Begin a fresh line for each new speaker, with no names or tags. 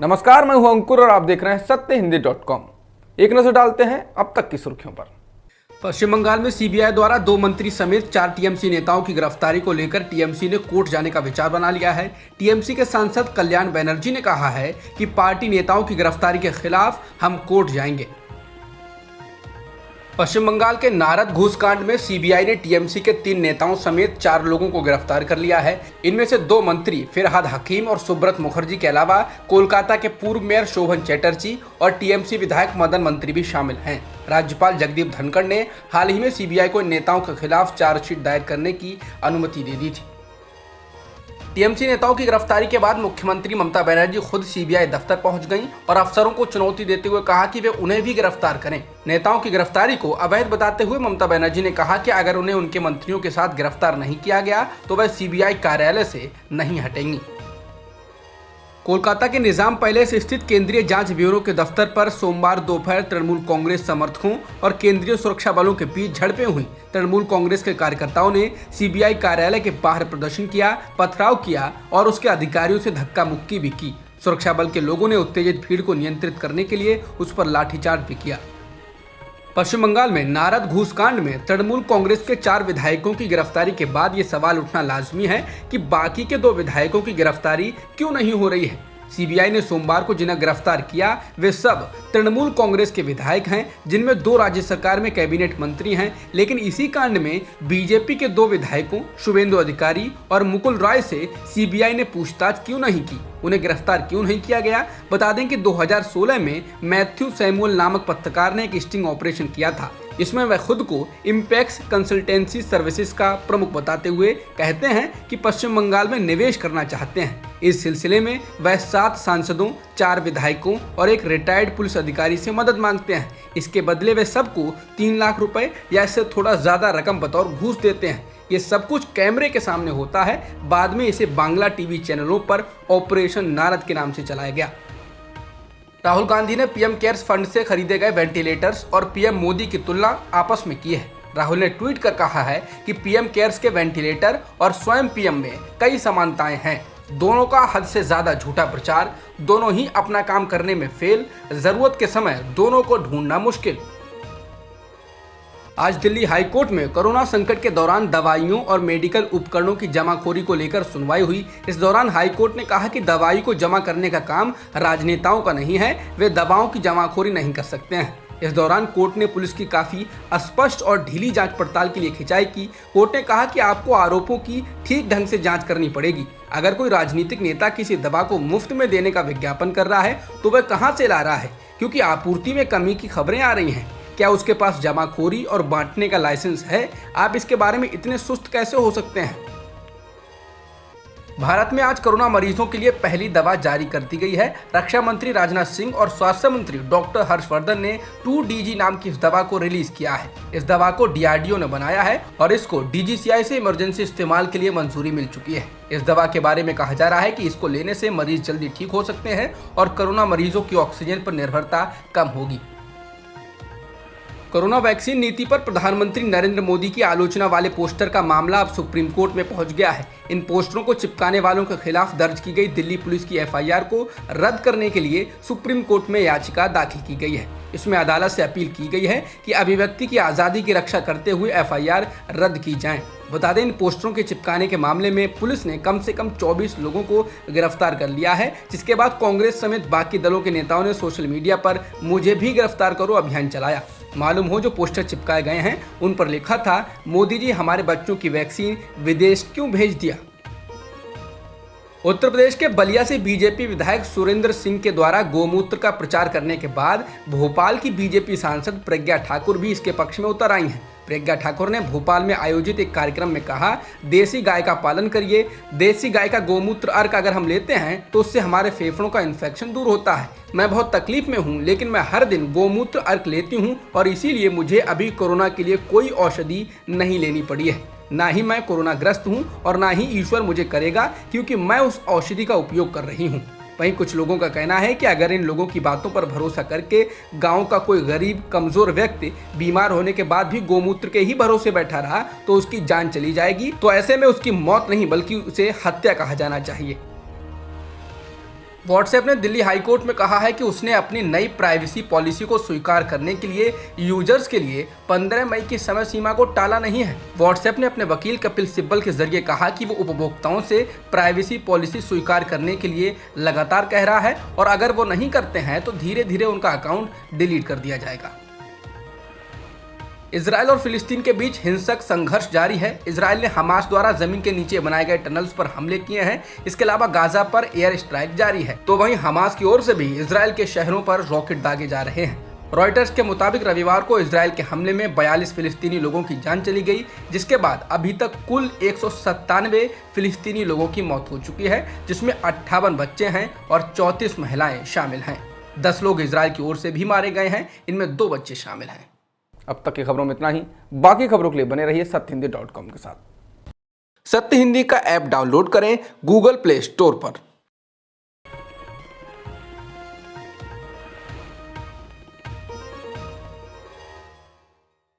नमस्कार, मैं हूं अंकुर और आप देख रहे हैं सत्यहिंदी.com। एक नजर डालते हैं अब तक की सुर्खियों पर।
पश्चिम बंगाल में सीबीआई द्वारा 2 मंत्री समेत 4 टीएमसी नेताओं की गिरफ्तारी को लेकर टीएमसी ने कोर्ट जाने का विचार बना लिया है। टीएमसी के सांसद कल्याण बनर्जी ने कहा है कि पार्टी नेताओं की गिरफ्तारी के खिलाफ हम कोर्ट जाएंगे। पश्चिम बंगाल के नारद घूस कांड में सीबीआई ने टीएमसी के 3 नेताओं समेत 4 लोगों को गिरफ्तार कर लिया है। इनमें से 2 मंत्री फिरहाद हकीम और सुब्रत मुखर्जी के अलावा कोलकाता के पूर्व मेयर शोभन चैटर्जी और टीएमसी विधायक मदन मंत्री भी शामिल हैं। राज्यपाल जगदीप धनखड़ ने हाल ही में सीबीआई को इन नेताओं के खिलाफ चार्जशीट दायर करने की अनुमति दे दी थी। टीएमसी नेताओं की गिरफ्तारी के बाद मुख्यमंत्री ममता बनर्जी खुद सीबीआई दफ्तर पहुंच गईं और अफसरों को चुनौती देते हुए कहा कि वे उन्हें भी गिरफ्तार करें। नेताओं की गिरफ्तारी को अवैध बताते हुए ममता बनर्जी ने कहा कि अगर उन्हें उनके मंत्रियों के साथ गिरफ्तार नहीं किया गया तो वह सीबीआई कार्यालय से नहीं हटेंगी। कोलकाता के निजाम पैलेस स्थित केंद्रीय जांच ब्यूरो के दफ्तर पर सोमवार दोपहर तृणमूल कांग्रेस समर्थकों और केंद्रीय सुरक्षा बलों के बीच झड़पें हुई। तृणमूल कांग्रेस के कार्यकर्ताओं ने सीबीआई कार्यालय के बाहर प्रदर्शन किया, पथराव किया और उसके अधिकारियों से धक्का मुक्की भी की। सुरक्षा बल के लोगों ने उत्तेजित भीड़ को नियंत्रित करने के लिए उस पर लाठीचार्ज भी किया। पश्चिम बंगाल में नारद घूस कांड में तृणमूल कांग्रेस के 4 विधायकों की गिरफ्तारी के बाद ये सवाल उठना लाजमी है कि बाकी के 2 विधायकों की गिरफ्तारी क्यों नहीं हो रही है। सीबीआई ने सोमवार को जिन्हें गिरफ्तार किया वे सब तृणमूल कांग्रेस के विधायक हैं, जिनमें 2 राज्य सरकार में कैबिनेट मंत्री हैं। लेकिन इसी कांड में बीजेपी के 2 विधायकों शुभेंदु अधिकारी और मुकुल रॉय से सीबीआई ने पूछताछ क्यों नहीं की, उन्हें गिरफ्तार क्यों नहीं किया गया। बता दें कि 2016 में मैथ्यू सैमुअल नामक पत्रकार ने एक स्टिंग ऑपरेशन किया था। इसमें वह खुद को इम्पैक्स कंसल्टेंसी सर्विसेज का प्रमुख बताते हुए कहते हैं कि पश्चिम बंगाल में निवेश करना चाहते हैं। इस सिलसिले में वह 7 सांसदों, 4 विधायकों और एक रिटायर्ड पुलिस अधिकारी से मदद मांगते हैं। इसके बदले वे सबको 3 लाख रुपए या इससे थोड़ा ज्यादा रकम बतौर घूस देते हैं। ये सब कुछ कैमरे के सामने होता है। बाद में इसे बांग्ला टीवी चैनलों पर ऑपरेशन नारद के नाम से चलाया गया। राहुल गांधी ने पीएम केयर्स फंड से खरीदे गए वेंटिलेटर्स और पीएम मोदी की तुलना आपस में की है। राहुल ने ट्वीट कर कहा है कि पीएम केयर्स के वेंटिलेटर और स्वयं पीएम में कई समानताएं हैं। दोनों का हद से ज्यादा झूठा प्रचार, दोनों ही अपना काम करने में फेल, जरूरत के समय दोनों को ढूंढना मुश्किल। आज दिल्ली हाई कोर्ट में कोरोना संकट के दौरान दवाइयों और मेडिकल उपकरणों की जमाखोरी को लेकर सुनवाई हुई। इस दौरान हाई कोर्ट ने कहा कि दवाई को जमा करने का काम राजनेताओं का नहीं है, वे दवाओं की जमाखोरी नहीं कर सकते हैं। इस दौरान कोर्ट ने पुलिस की काफी अस्पष्ट और ढीली जांच पड़ताल के लिए खिंचाई की। कोर्ट ने कहा कि आपको आरोपों की ठीक ढंग से जांच करनी पड़ेगी। अगर कोई राजनीतिक नेता किसी दवा को मुफ्त में देने का विज्ञापन कर रहा है तो वह कहां से ला रहा है, क्योंकि आपूर्ति में कमी की खबरें आ रही हैं। क्या उसके पास जमाखोरी और बांटने का लाइसेंस है? आप इसके बारे में इतने सुस्त कैसे हो सकते हैं? भारत में आज कोरोना मरीजों के लिए पहली दवा जारी कर दी गई है। रक्षा मंत्री राजनाथ सिंह और स्वास्थ्य मंत्री डॉक्टर हर्षवर्धन ने 2DG नाम की इस दवा को रिलीज किया है। इस दवा को DRDO ने बनाया है और इसको DGCI से इमरजेंसी इस्तेमाल के लिए मंजूरी मिल चुकी है। इस दवा के बारे में कहा जा रहा है कि इसको लेने से मरीज जल्दी ठीक हो सकते हैं और कोरोना मरीजों की ऑक्सीजन पर निर्भरता कम होगी। कोरोना वैक्सीन नीति पर प्रधानमंत्री नरेंद्र मोदी की आलोचना वाले पोस्टर का मामला अब सुप्रीम कोर्ट में पहुंच गया है। इन पोस्टरों को चिपकाने वालों के खिलाफ दर्ज की गई दिल्ली पुलिस की FIR को रद्द करने के लिए सुप्रीम कोर्ट में याचिका दाखिल की गई है। इसमें अदालत से अपील की गई है कि अभिव्यक्ति की आज़ादी की रक्षा करते हुए FIR रद्द की जाए। बता दें, इन पोस्टरों के चिपकाने के मामले में पुलिस ने कम से कम 24 लोगों को गिरफ्तार कर लिया है, जिसके बाद कांग्रेस समेत बाकी दलों के नेताओं ने सोशल मीडिया पर मुझे भी गिरफ्तार करो अभियान चलाया। मालूम हो, जो पोस्टर चिपकाए गए हैं उन पर लिखा था, मोदी जी हमारे बच्चों की वैक्सीन विदेश क्यों भेज दिया। उत्तर प्रदेश के बलिया से बीजेपी विधायक सुरेंद्र सिंह के द्वारा गोमूत्र का प्रचार करने के बाद भोपाल की बीजेपी सांसद प्रज्ञा ठाकुर भी इसके पक्ष में उतर आई हैं। प्रज्ञा ठाकुर ने भोपाल में आयोजित एक कार्यक्रम में कहा, देसी गाय का पालन करिए। देसी गाय का गोमूत्र अर्क अगर हम लेते हैं तो उससे हमारे फेफड़ों का इन्फेक्शन दूर होता है। मैं बहुत तकलीफ में हूँ, लेकिन मैं हर दिन गोमूत्र अर्क लेती हूँ और इसीलिए मुझे अभी कोरोना के लिए कोई औषधि नहीं लेनी पड़ी है। ना ही मैं कोरोना ग्रस्त हूँ और ना ही ईश्वर मुझे करेगा, क्योंकि मैं उस औषधि का उपयोग कर रही हूँ। वहीं कुछ लोगों का कहना है कि अगर इन लोगों की बातों पर भरोसा करके गांव का कोई गरीब कमजोर व्यक्ति बीमार होने के बाद भी गोमूत्र के ही भरोसे बैठा रहा तो उसकी जान चली जाएगी। तो ऐसे में उसकी मौत नहीं बल्कि उसे हत्या कहा जाना चाहिए। व्हाट्सएप ने दिल्ली हाईकोर्ट में कहा है कि उसने अपनी नई प्राइवेसी पॉलिसी को स्वीकार करने के लिए यूजर्स के लिए 15 मई की समय सीमा को टाला नहीं है। व्हाट्सएप ने अपने वकील कपिल सिब्बल के जरिए कहा कि वो उपभोक्ताओं से प्राइवेसी पॉलिसी स्वीकार करने के लिए लगातार कह रहा है और अगर वो नहीं करते हैं तो धीरे धीरे उनका अकाउंट डिलीट कर दिया जाएगा। इजराइल और फिलिस्तीन के बीच हिंसक संघर्ष जारी है। इजराइल ने हमास द्वारा जमीन के नीचे बनाए गए टनल्स पर हमले किए हैं। इसके अलावा गाजा पर एयर स्ट्राइक जारी है, तो वहीं हमास की ओर से भी इजराइल के शहरों पर रॉकेट दागे जा रहे हैं। रॉयटर्स के मुताबिक रविवार को इजराइल के हमले में 42 फिलिस्तीनी लोगों की जान चली गई, जिसके बाद अभी तक कुल 197 फिलिस्तीनी लोगों की मौत हो चुकी है, जिसमें 58 बच्चे हैं और 34 महिलाएं शामिल हैं। 10 लोग इजराइल की ओर से भी मारे गए हैं, इनमें 2 बच्चे शामिल हैं।
अब तक की खबरों में इतना ही। बाकी खबरों के लिए बने रहिए सत्यहिंदी.com के साथ।
सत्य हिंदी का ऐप डाउनलोड करें गूगल प्ले स्टोर पर।